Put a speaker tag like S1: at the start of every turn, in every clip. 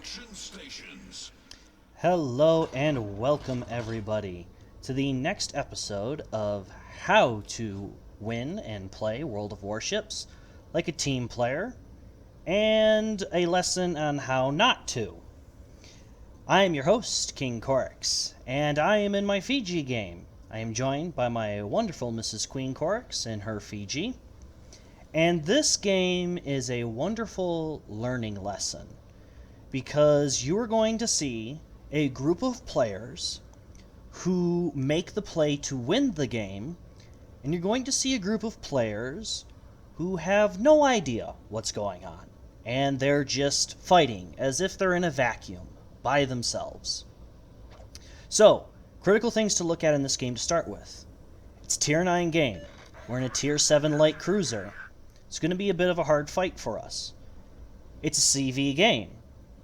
S1: Extraction stations.
S2: Hello and welcome everybody to the next episode of How to Win and Play World of Warships like a team player, and a lesson on how not to. I am your host, King Corix, and I am in my Fiji game. I am joined by my wonderful Mrs. Queen Corix in her Fiji, and this game is a wonderful learning lesson because you are going to see a group of players who make the play to win the game, and you're going to see a group of players who have no idea what's going on, and they're just fighting as if they're in a vacuum by themselves. So, critical things to look at in this game to start with. It's a Tier 9 game. We're in a Tier 7 light cruiser. It's going to be a bit of a hard fight for us. It's a CV game.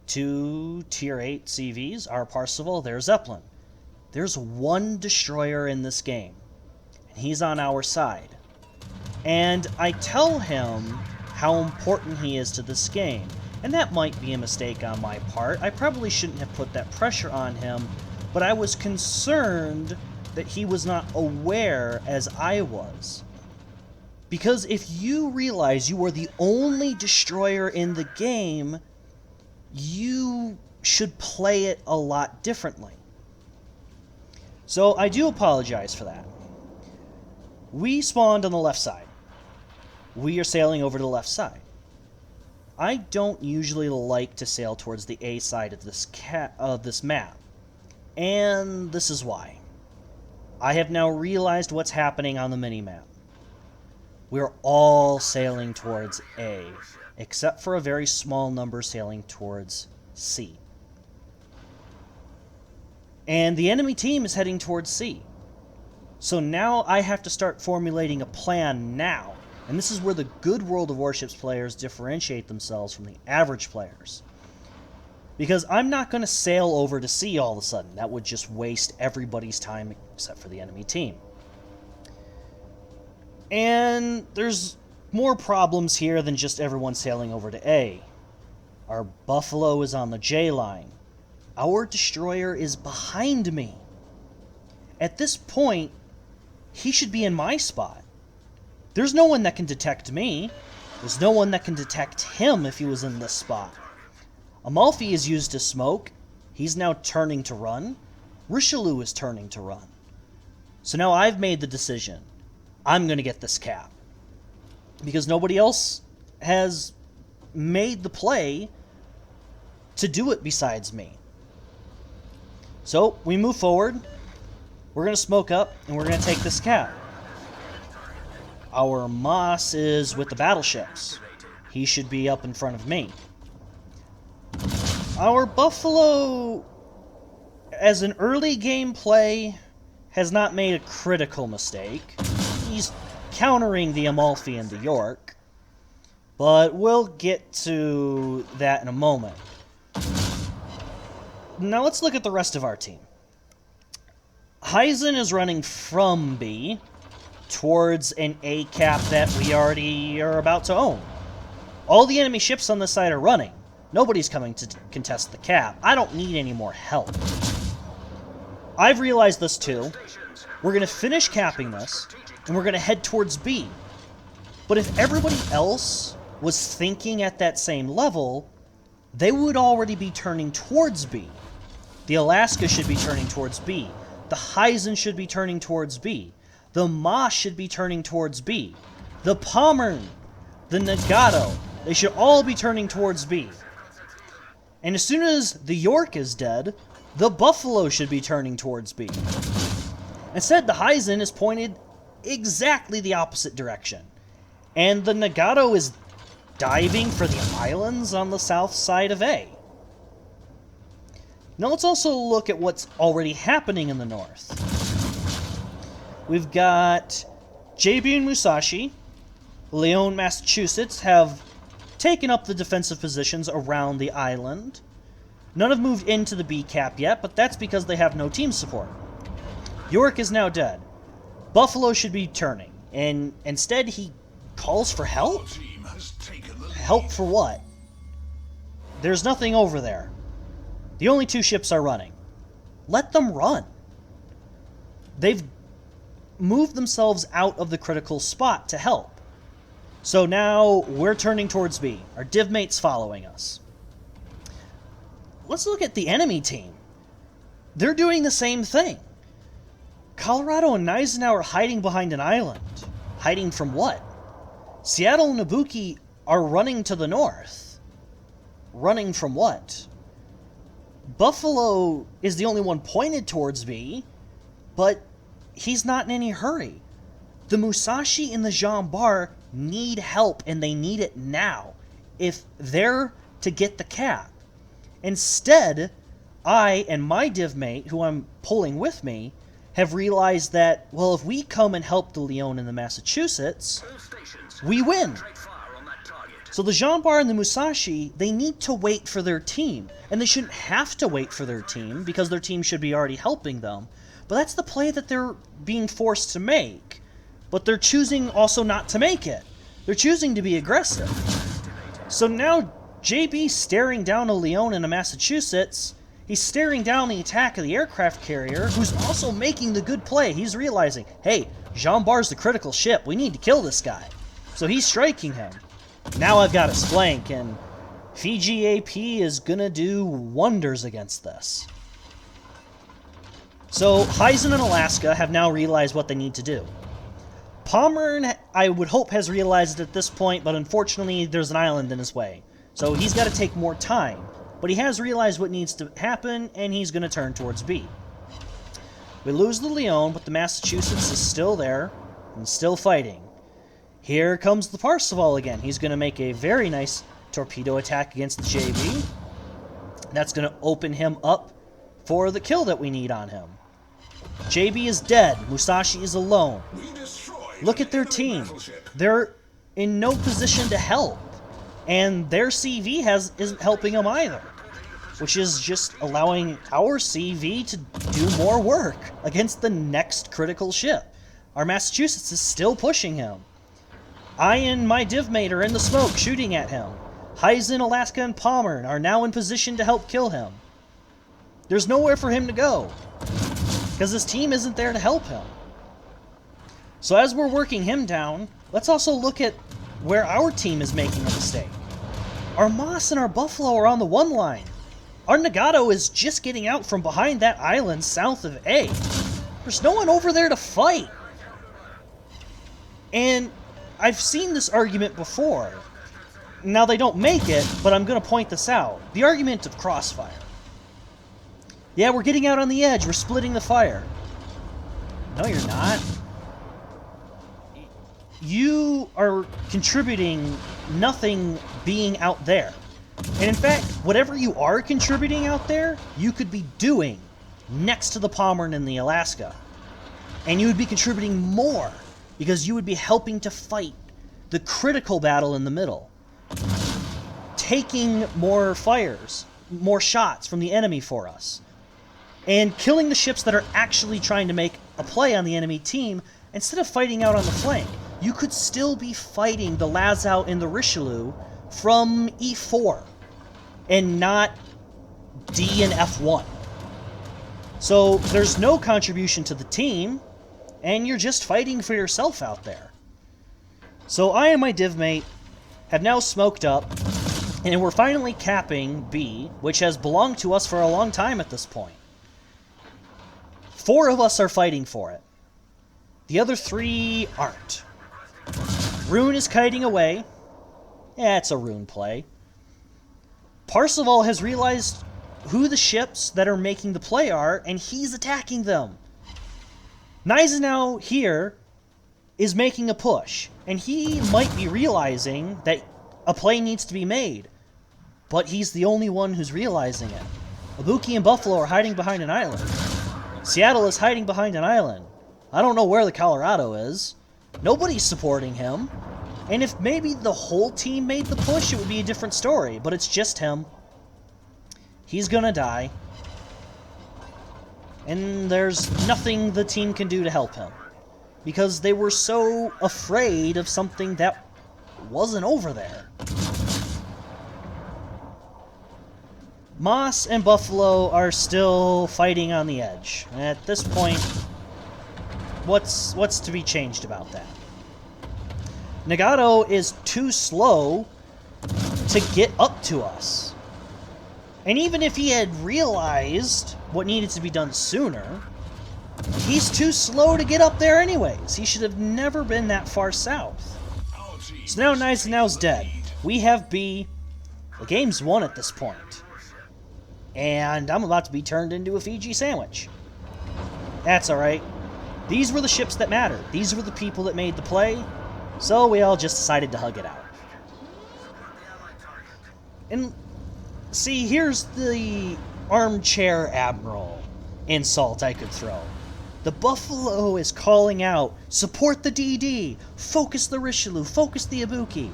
S2: 2 Tier 8 CVs are Parsifal, there's Zeppelin. There's one destroyer in this game, and he's on our side. And I tell him how important he is to this game, and that might be a mistake on my part. I probably shouldn't have put that pressure on him, but I was concerned that he was not aware as I was. Because if you realize you are the only destroyer in the game, you should play it a lot differently. So I do apologize for that. We spawned on the left side. We are sailing over to the left side. I don't usually like to sail towards the A side of this map, and this is why. I have now realized what's happening on the minimap. We're all sailing towards A, except for a very small number sailing towards C. And the enemy team is heading towards C. So now I have to start formulating a plan now. And this is where the good World of Warships players differentiate themselves from the average players. Because I'm not going to sail over to C all of a sudden. That would just waste everybody's time except for the enemy team. And there's more problems here than just everyone sailing over to A. Our Buffalo is on the J line. Our destroyer is behind me. At this point, he should be in my spot. There's no one that can detect me. There's no one that can detect him if he was in this spot. Amalfi is used to smoke. He's now turning to run. Richelieu is turning to run. So now I've made the decision. I'm going to get this cap. Because nobody else has made the play to do it besides me. So we move forward. We're going to smoke up, and we're going to take this cap. Our Moss is with the battleships. He should be up in front of me. Our Buffalo, as an early game play, has not made a critical mistake. He's countering the Amalfi and the York, but we'll get to that in a moment. Now let's look at the rest of our team. Heisen is running from B towards an A cap that we already are about to own. All the enemy ships on this side are running. Nobody's coming to contest the cap. I don't need any more help. I've realized this too. We're going to finish capping this, and we're going to head towards B. But if everybody else was thinking at that same level, they would already be turning towards B. The Alaska should be turning towards B. The Heisen should be turning towards B. The Moss should be turning towards B. The Pommern, the Nagato, they should all be turning towards B. And as soon as the York is dead, the Buffalo should be turning towards B. Instead, the Heisen is pointed exactly the opposite direction. And the Nagato is diving for the islands on the south side of A. Now let's also look at what's already happening in the north. We've got JB and Musashi, Lyon, Massachusetts, have taken up the defensive positions around the island. None have moved into the B cap yet, but that's because they have no team support. York is now dead. Buffalo should be turning, and instead he calls for help? Help for what? There's nothing over there. The only 2 ships are running. Let them run. They've moved themselves out of the critical spot to help. So now we're turning towards B. Our div mate's following us. Let's look at the enemy team. They're doing the same thing. Colorado and Gneisenau are hiding behind an island. Hiding from what? Seattle and Ibuki are running to the north. Running from what? Buffalo is the only one pointed towards B, but he's not in any hurry. The Musashi and the Jean Bar need help, and they need it now if they're to get the cap. Instead, I and my div mate, who I'm pulling with me, have realized that, well, if we come and help the Lyon and the Massachusetts, we win. So the Jean Bar and the Musashi, they need to wait for their team. And they shouldn't have to wait for their team, because their team should be already helping them. But that's the play that they're being forced to make. But they're choosing also not to make it. They're choosing to be aggressive. So now JB's staring down a Lyon and a Massachusetts. He's staring down the attack of the aircraft carrier, who's also making the good play. He's realizing, hey, Jean Bar's the critical ship. We need to kill this guy. So he's striking him. Now I've got his flank, and Fiji AP is gonna do wonders against this. So Heisen and Alaska have now realized what they need to do. Pommern, I would hope, has realized it at this point, but unfortunately there's an island in his way. So he's got to take more time. But he has realized what needs to happen, and he's going to turn towards B. We lose the Lyon, but the Massachusetts is still there and still fighting. Here comes the Parseval again. He's going to make a very nice torpedo attack against the JB. That's going to open him up for the kill that we need on him. JB is dead. Musashi is alone. Look at their team. They're in no position to help. And their CV isn't helping them either. Which is just allowing our CV to do more work against the next critical ship. Our Massachusetts is still pushing him. I and my div mate are in the smoke shooting at him. Heisen, Alaska, and Pommern are now in position to help kill him. There's nowhere for him to go, because his team isn't there to help him. So as we're working him down, let's also look at where our team is making a mistake. Our Moss and our Buffalo are on the 1 line. Our Nagato is just getting out from behind that island south of A. There's no one over there to fight. And I've seen this argument before. Now, they don't make it, but I'm going to point this out. The argument of crossfire. Yeah, we're getting out on the edge. We're splitting the fire. No, you're not. You are contributing nothing being out there. And in fact, whatever you are contributing out there, you could be doing next to the Pommern and the Alaska. And you would be contributing more, because you would be helping to fight the critical battle in the middle. Taking more fires, more shots from the enemy for us. And killing the ships that are actually trying to make a play on the enemy team instead of fighting out on the flank. You could still be fighting the Lazao and the Richelieu from E4 and not D and F1. So there's no contribution to the team, and you're just fighting for yourself out there. So I and my div mate have now smoked up, and we're finally capping B, which has belonged to us for a long time at this point. 4 of us are fighting for it. The other 3 aren't. Rune is kiting away. Yeah, it's a Rune play. Parseval has realized who the ships that are making the play are, and he's attacking them. Gneisenau here is making a push, and he might be realizing that a play needs to be made, but he's the only one who's realizing it. Ibuki and Buffalo are hiding behind an island. Seattle is hiding behind an island. I don't know where the Colorado is. Nobody's supporting him. And if maybe the whole team made the push, it would be a different story. But it's just him. He's gonna die. And there's nothing the team can do to help him. Because they were so afraid of something that wasn't over there. Moss and Buffalo are still fighting on the edge. And at this point, what's to be changed about that? Nagato is too slow to get up to us. And even if he had realized what needed to be done sooner, he's too slow to get up there anyways. He should have never been that far south. So now Gneisenau's dead. We have B. The game's won at this point. And I'm about to be turned into a Fiji sandwich. That's alright. These were the ships that mattered. These were the people that made the play. So we all just decided to hug it out. And see, here's the armchair admiral insult I could throw. The Buffalo is calling out, support the DD, focus the Richelieu, focus the Ibuki.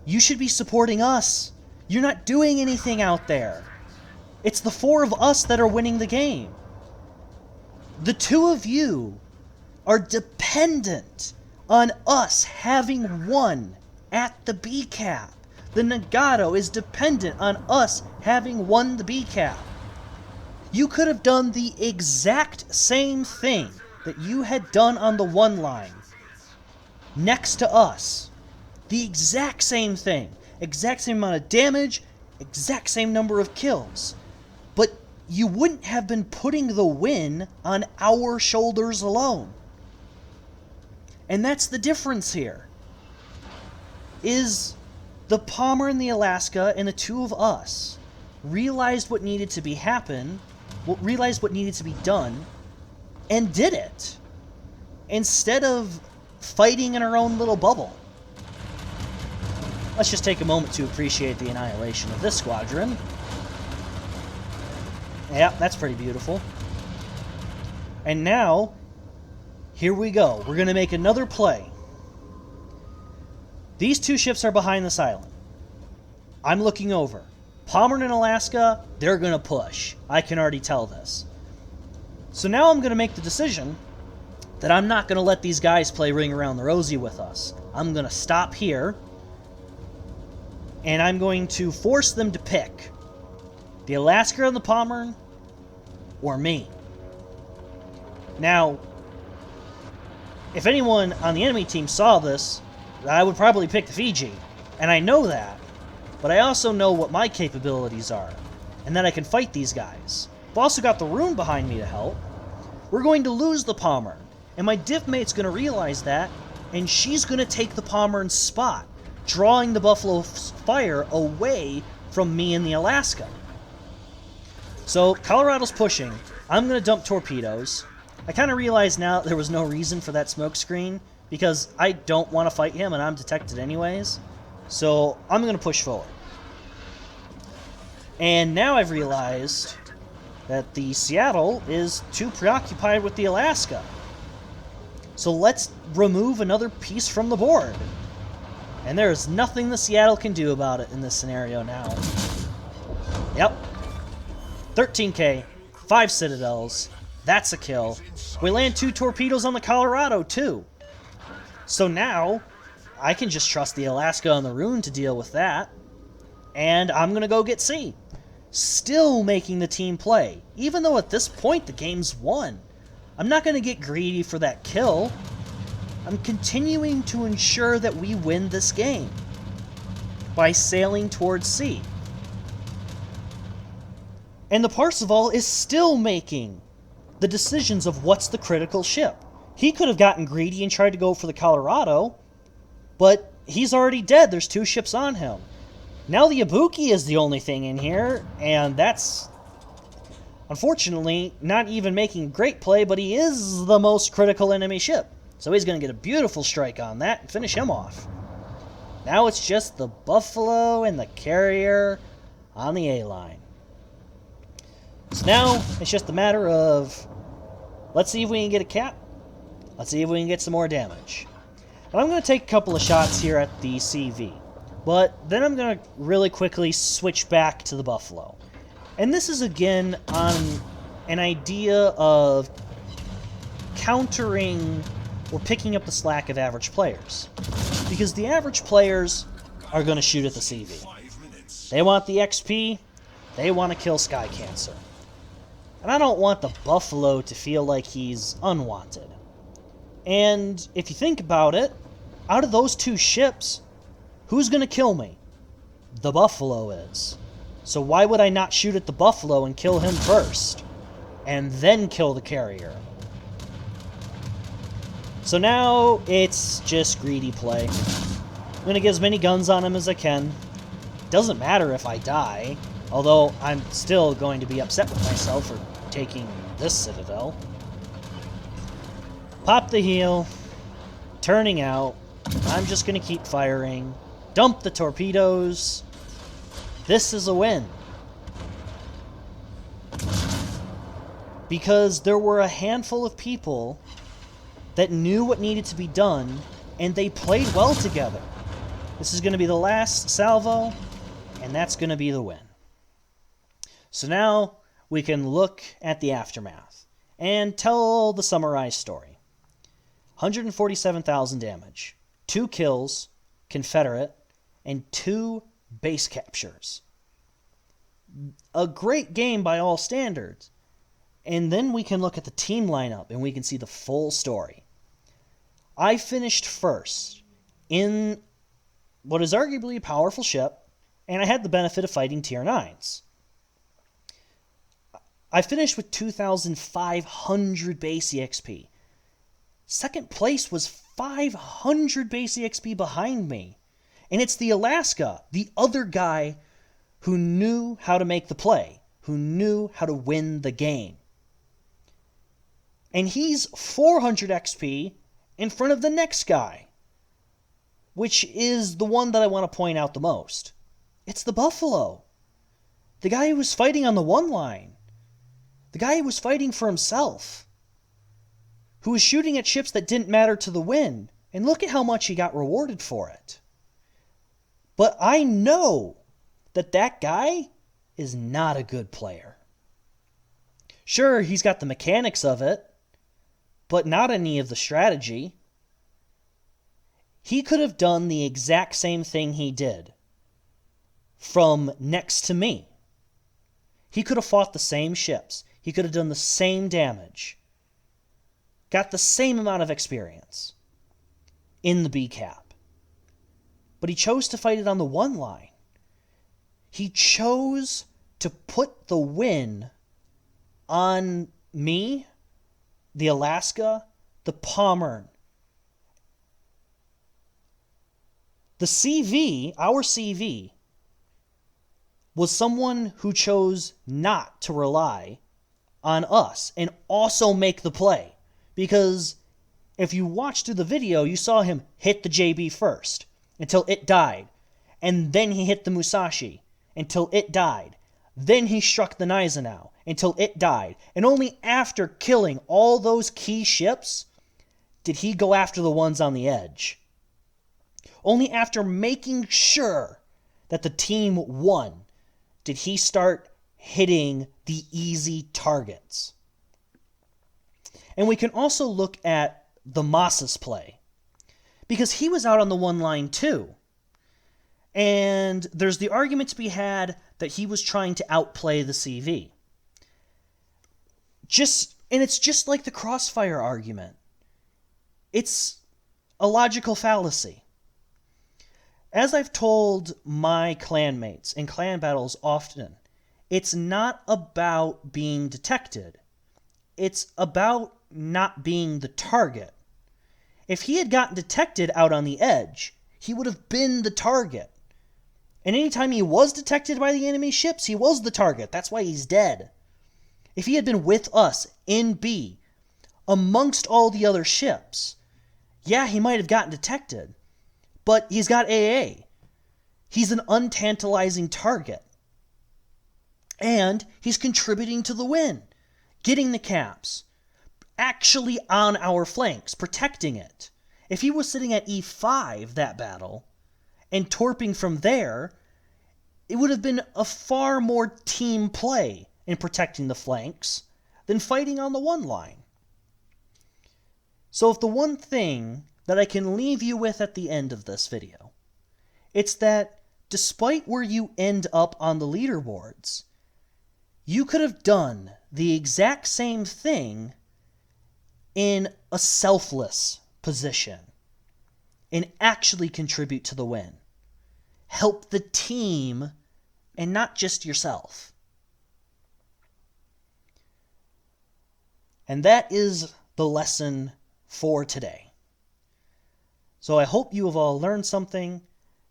S2: You should be supporting us. You're not doing anything out there. It's the four of us that are winning the game. The two of you are dependent on us having won at the B cap. The Nagato is dependent on us having won the B cap. You could have done the exact same thing that you had done on the 1 line next to us. The exact same thing. Exact same amount of damage, exact same number of kills. But you wouldn't have been putting the win on our shoulders alone. And that's the difference here. Is the Palmer and the Alaska and the two of us realized what needed to be realized what needed to be done, and did it. Instead of fighting in our own little bubble. Let's just take a moment to appreciate the annihilation of this squadron. Yep, that's pretty beautiful. And now, here we go. We're going to make another play. These two ships are behind this island. I'm looking over. Palmer and Alaska, they're going to push. I can already tell this. So now I'm going to make the decision that I'm not going to let these guys play Ring Around the Rosie with us. I'm going to stop here. And I'm going to force them to pick the Alaska and the Palmer or me. Now, if anyone on the enemy team saw this, I would probably pick the Fiji. And I know that. But I also know what my capabilities are. And that I can fight these guys. I've also got the Rune behind me to help. We're going to lose the Palmer. And my div mate's going to realize that. And she's going to take the Palmer's spot, drawing the Buffalo's fire away from me and the Alaska. So, Colorado's pushing. I'm going to dump torpedoes. I kind of realize now there was no reason for that smoke screen, because I don't want to fight him and I'm detected anyways. So, I'm going to push forward. And now I've realized that the Seattle is too preoccupied with the Alaska. So let's remove another piece from the board. And there is nothing the Seattle can do about it in this scenario now. Yep. 13k, 5 Citadels. That's a kill. We land 2 torpedoes on the Colorado, too. So now, I can just trust the Alaska and the Rune to deal with that. And I'm going to go get C. Still making the team play. Even though at this point the game's won. I'm not going to get greedy for that kill. I'm continuing to ensure that we win this game by sailing towards C. And the Parseval is still making the decisions of what's the critical ship. He could have gotten greedy and tried to go for the Colorado, but he's already dead. There's 2 ships on him. Now the Ibuki is the only thing in here, and that's, unfortunately, not even making great play, but he is the most critical enemy ship. So he's going to get a beautiful strike on that and finish him off. Now it's just the Buffalo and the Carrier on the A-line. So now it's just a matter of, let's see if we can get a cap. Let's see if we can get some more damage. And I'm going to take a couple of shots here at the CV. But then I'm going to really quickly switch back to the Buffalo. And this is again on an idea of countering or picking up the slack of average players. Because the average players are going to shoot at the CV. They want the XP. They want to kill Sky Cancer. And I don't want the Buffalo to feel like he's unwanted. And if you think about it, out of those two ships, who's going to kill me? The Buffalo is. So why would I not shoot at the Buffalo and kill him first? And then kill the carrier? So now it's just greedy play. I'm going to get as many guns on him as I can. Doesn't matter if I die, although I'm still going to be upset with myself for taking this Citadel. Pop the heal. Turning out. I'm just going to keep firing. Dump the torpedoes. This is a win. Because there were a handful of people that knew what needed to be done, and they played well together. This is going to be the last salvo, and that's going to be the win. So now we can look at the aftermath and tell the summarized story. 147,000 damage, 2 kills, Confederate, and 2 base captures. A great game by all standards. And then we can look at the team lineup and we can see the full story. I finished first in what is arguably a powerful ship, and I had the benefit of fighting tier 9s. I finished with 2,500 base EXP. Second place was 500 base EXP behind me. And it's the Alaska, the other guy who knew how to make the play, who knew how to win the game. And he's 400 XP in front of the next guy, which is the one that I want to point out the most. It's the Buffalo. The guy who was fighting on the one line. The guy who was fighting for himself. Who was shooting at ships that didn't matter to the win. And look at how much he got rewarded for it. But I know that that guy is not a good player. Sure, he's got the mechanics of it, but not any of the strategy. He could have done the exact same thing he did from next to me. He could have fought the same ships. He could have done the same damage. Got the same amount of experience in the B cap. But he chose to fight it on the one line. He chose to put the win on me, the Alaska, the Pommern. The CV, our CV, was someone who chose not to rely on us and also make the play. Because if you watched through the video, you saw him hit the JB first until it died. And then he hit the Musashi until it died. Then he struck the Gneisenau until it died. And only after killing all those key ships did he go after the ones on the edge. Only after making sure that the team won did he start hitting the easy targets. And we can also look at the Massa's play, because he was out on the one line too. And there's the argument to be had that he was trying to outplay the CV. And it's just like the Crossfire argument. It's a logical fallacy. As I've told my clanmates in clan battles often, it's not about being detected. It's about not being the target. If he had gotten detected out on the edge, he would have been the target. And anytime he was detected by the enemy ships, he was the target. That's why he's dead. If he had been with us in B, amongst all the other ships, yeah, he might have gotten detected. But he's got AA. He's an untantalizing target. And he's contributing to the win. Getting the caps. Actually on our flanks. Protecting it. If he was sitting at E5 that battle, and torping from there, it would have been a far more team play in protecting the flanks than fighting on the one line. So if the one thing that I can leave you with at the end of this video, it's that despite where you end up on the leaderboards, you could have done the exact same thing in a selfless position and actually contribute to the win. Help the team and not just yourself. And that is the lesson for today. So I hope you have all learned something.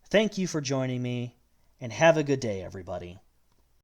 S2: Thank you for joining me, and have a good day, everybody.